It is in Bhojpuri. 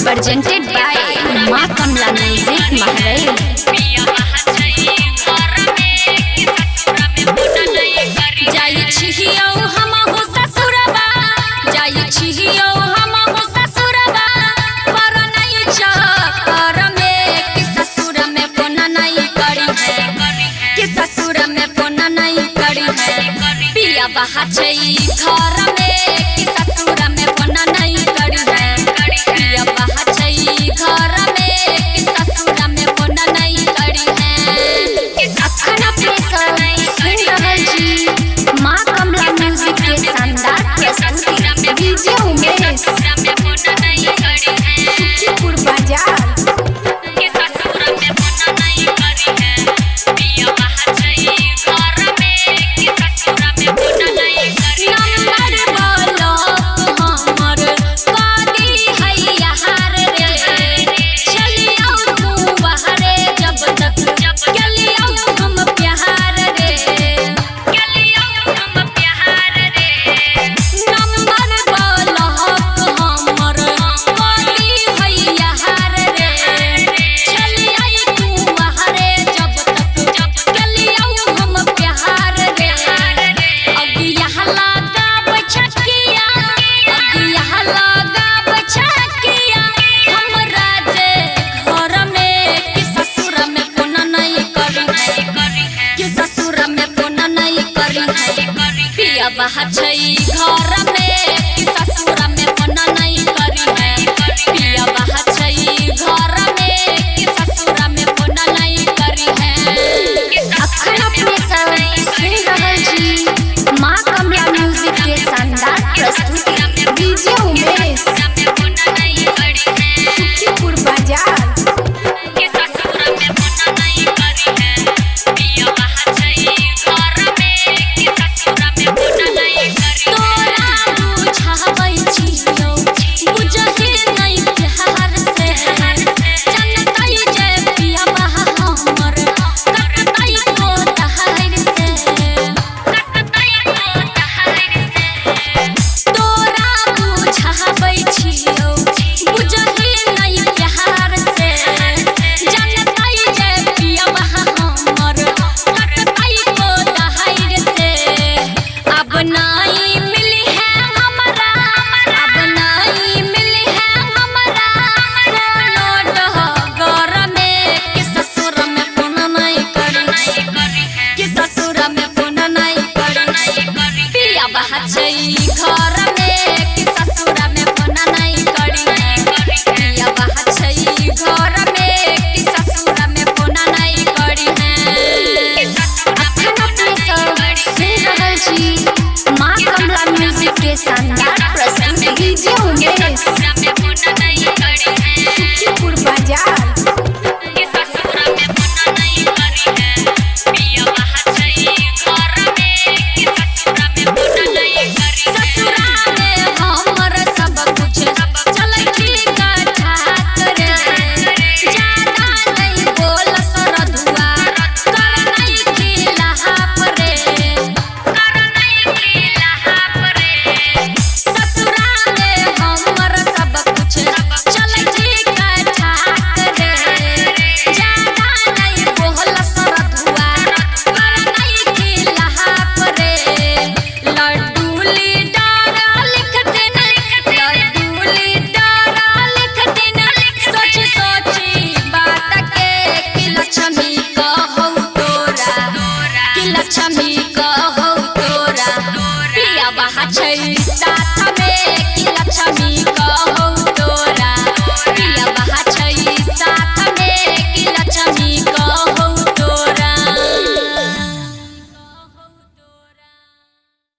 Presented by माँ कमला म्यूजिक महरई। जाई छिहियो हम हो ससुरबा, जाई छिहियो हम हो ससुरबा, पर नहीं चार में कि ससुर में फोन नहीं करी है, कि ससुर में फोन नहीं करी है। पिया बहा छई घर में कि ससुर में फोन नहीं करी है, पिया बहा छई घर में कि ससुर में फोन नहीं करी है। अखन अपने सुन रहल जी माँ कमला म्यूजिक के शानदार प्रस्तुति। डीजे उमेश सुखीपुर बाजार। पिया बहा छई